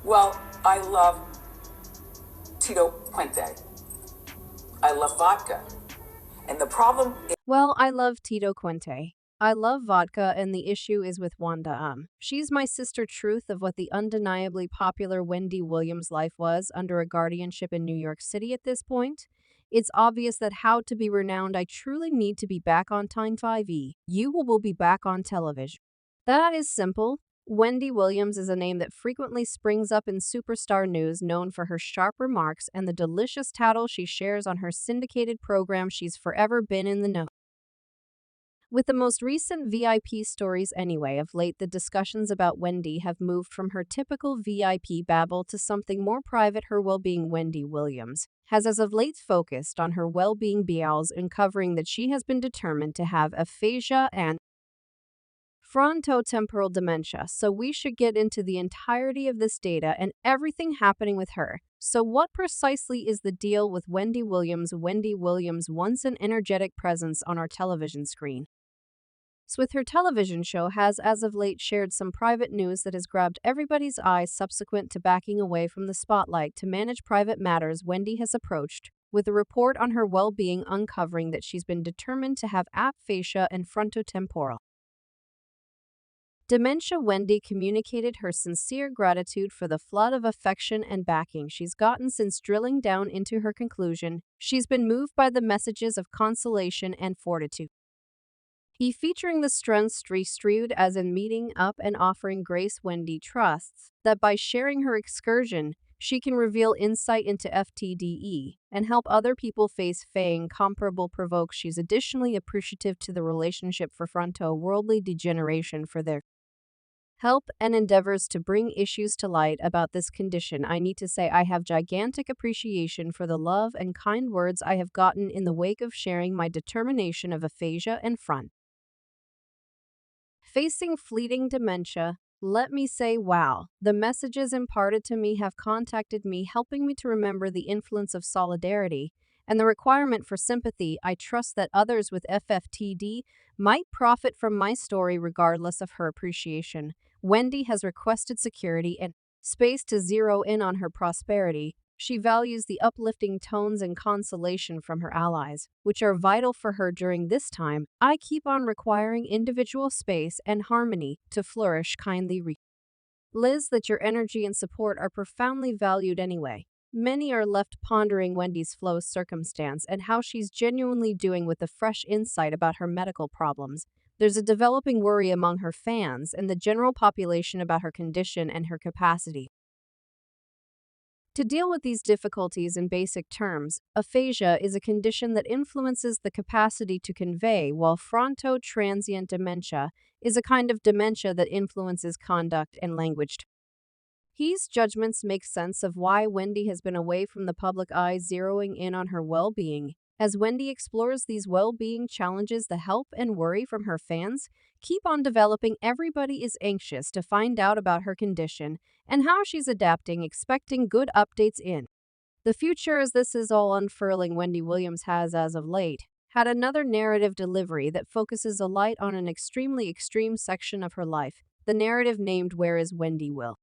Well, I love Tito Puente. I love vodka. And the problem is, Well, I love Tito Puente. I love vodka, and the issue is with Wanda. She's my sister truth of what the undeniably popular Wendy Williams' life was under a guardianship in New York City at this point. It's obvious that how to be renowned, I truly need to be back on Time 5e. You will be back on television. That is simple. Wendy Williams is a name that frequently springs up in superstar news, known for her sharp remarks and the delicious tattle she shares on her syndicated program. She's forever been in the know. With the most recent VIP stories anyway, of late the discussions about Wendy have moved from her typical VIP babble to something more private. Her well-being Wendy Williams has as of late focused on her well-being bials, uncovering that she has been determined to have aphasia and frontotemporal dementia, so we should get into the entirety of this data and everything happening with her. So what precisely is the deal with Wendy Williams? Wendy Williams, once an energetic presence on our television screen, with her television show, has as of late shared some private news that has grabbed everybody's eyes. Subsequent to backing away from the spotlight to manage private matters, Wendy has approached with a report on her well-being, uncovering that she's been determined to have aphasia and frontotemporal dementia. Wendy communicated her sincere gratitude for the flood of affection and backing she's gotten since drilling down into her conclusion. She's been moved by the messages of consolation and fortitude, featuring the strengths restrued as in meeting up and offering grace. Wendy trusts that by sharing her excursion, she can reveal insight into FTDE and help other people face fang comparable provoke. She's additionally appreciative to the relationship for fronto-worldly degeneration for their help and endeavors to bring issues to light about this condition. I need to say I have gigantic appreciation for the love and kind words I have gotten in the wake of sharing my determination of aphasia and front facing fleeting dementia. Let me say, wow, the messages imparted to me have contacted me, helping me to remember the influence of solidarity and the requirement for sympathy. I trust that others with FFTD might profit from my story regardless of her appreciation. Wendy has requested security and space to zero in on her prosperity. She values the uplifting tones and consolation from her allies, which are vital for her during this time. I keep on requiring individual space and harmony to flourish. Kindly Liz, that your energy and support are profoundly valued anyway. Many are left pondering Wendy's flow circumstance and how she's genuinely doing with the fresh insight about her medical problems. There's a developing worry among her fans and the general population about her condition and her capacity to deal with these difficulties. In basic terms, aphasia is a condition that influences the capacity to convey, while fronto-transient dementia is a kind of dementia that influences conduct and language. His judgments make sense of why Wendy has been away from the public eye, zeroing in on her well-being. As Wendy explores these well-being challenges, the help and worry from her fans keep on developing. Everybody is anxious to find out about her condition and how she's adapting, expecting good updates in the future. As this is all unfurling, Wendy Williams has, as of late, had another narrative delivery that focuses a light on an extremely extreme section of her life. The narrative, named Where is Wendy Will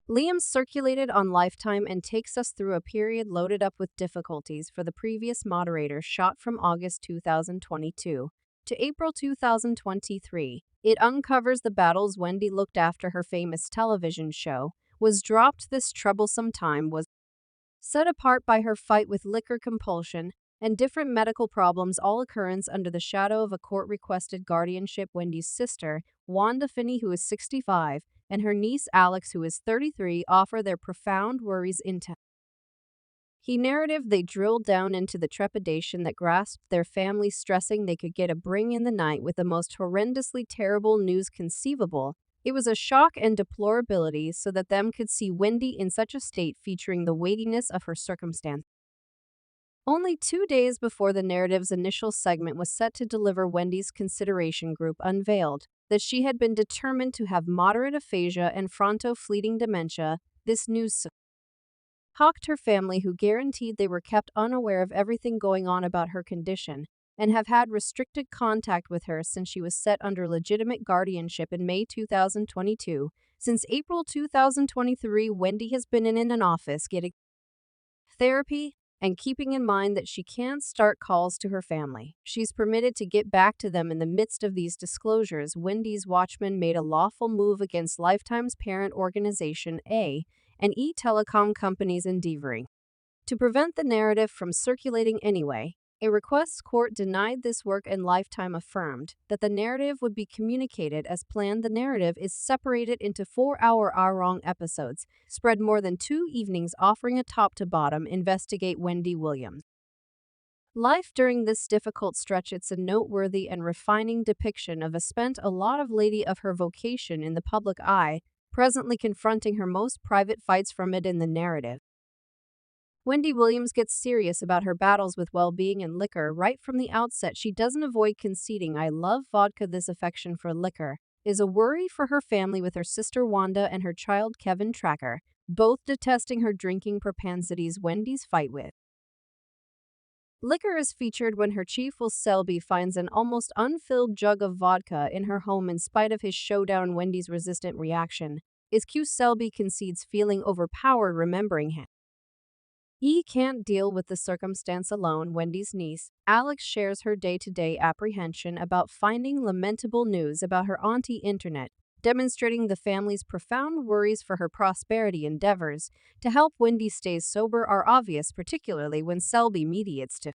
Liam, circulated on Lifetime and takes us through a period loaded up with difficulties for the previous moderator, shot from August 2022 to April 2023. It uncovers the battles Wendy looked after her famous television show was dropped. This troublesome time was set apart by her fight with liquor compulsion and different medical problems, all occurrence under the shadow of a court-requested guardianship. Wendy's sister, Wanda Finney, who is 65, and her niece Alex, who is 33, offer their profound worries into the narrative. They drilled down into the trepidation that grasped their family, stressing they could get a bring in the night with the most horrendously terrible news conceivable. It was a shock and deplorability so that them could see Wendy in such a state, featuring the weightiness of her circumstance. Only 2 days before the narrative's initial segment was set to deliver, Wendy's consideration group unveiled that she had been determined to have moderate aphasia and fronto-fleeting dementia. This news shocked her family, who guaranteed they were kept unaware of everything going on about her condition and have had restricted contact with her since she was set under legitimate guardianship in May 2022. Since April 2023, Wendy has been in an office getting therapy and keeping in mind that she can't start calls to her family. She's permitted to get back to them in the midst of these disclosures. Wendy's Watchman made a lawful move against Lifetime's parent organization, and telecom companies endeavoring to prevent the narrative from circulating anyway. A request court denied this work and Lifetime affirmed that the narrative would be communicated as planned. The narrative is separated into 4-hour episodes, spread more than 2 evenings, offering a top-to-bottom investigate Wendy Williams' life during this difficult stretch. It's a noteworthy and refining depiction of a lot of lady of her vocation in the public eye, presently confronting her most private fights from it in the narrative. Wendy Williams gets serious about her battles with well-being and liquor right from the outset. She doesn't avoid conceding, "I love vodka." This affection for liquor is a worry for her family, with her sister Wanda and her child Kevin Tracker, both detesting her drinking propensities. Wendy's fight with liquor is featured when her chief Will Selby finds an almost unfilled jug of vodka in her home. In spite of his showdown, Wendy's resistant reaction is cue. Selby concedes, feeling overpowered, remembering him. He can't deal with the circumstance alone. Wendy's niece, Alex, shares her day-to-day apprehension about finding lamentable news about her auntie internet, demonstrating the family's profound worries for her prosperity. Endeavors to help Wendy stay sober are obvious, particularly when Selby mediates to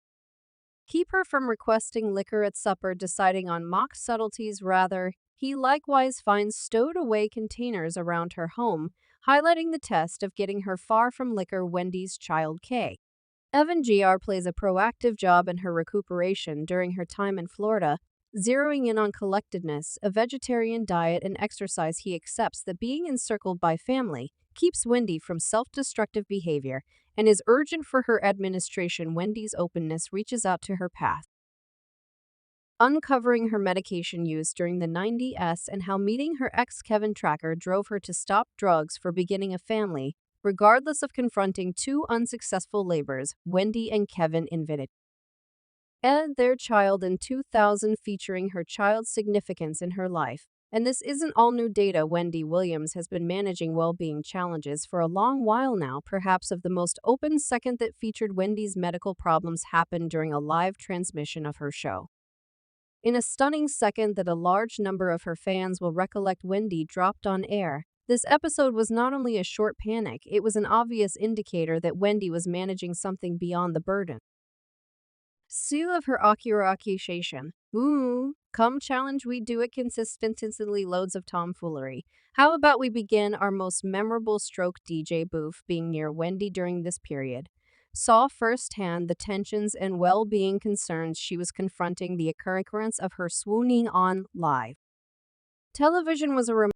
keep her from requesting liquor at supper, deciding on mock subtleties rather. He likewise finds stowed away containers around her home, highlighting the test of getting her far from liquor. Wendy's child K. Evan Gr. plays a proactive job in her recuperation during her time in Florida, zeroing in on collectedness, a vegetarian diet, and exercise. He accepts that being encircled by family keeps Wendy from self-destructive behavior and is urgent for her administration. Wendy's openness reaches out to her past, uncovering her medication use during the 90s and how meeting her ex Kevin Tracker drove her to stop drugs for beginning a family. Regardless of confronting 2 unsuccessful labors, Wendy and Kevin invited their child in 2000, featuring her child's significance in her life. And this isn't all new data. Wendy Williams has been managing well-being challenges for a long while now. Perhaps of the most open second that featured Wendy's medical problems happened during a live transmission of her show. In a stunning second that a large number of her fans will recollect, Wendy dropped on air. This episode was not only a short panic, it was an obvious indicator that Wendy was managing something beyond the burden of her occupation. Come challenge, we do it consistently. Loads of tomfoolery. How about we begin? Our most memorable stroke, DJ Booth, being near Wendy during this period, saw firsthand the tensions and well-being concerns she was confronting. The occurrence of her swooning on live television was a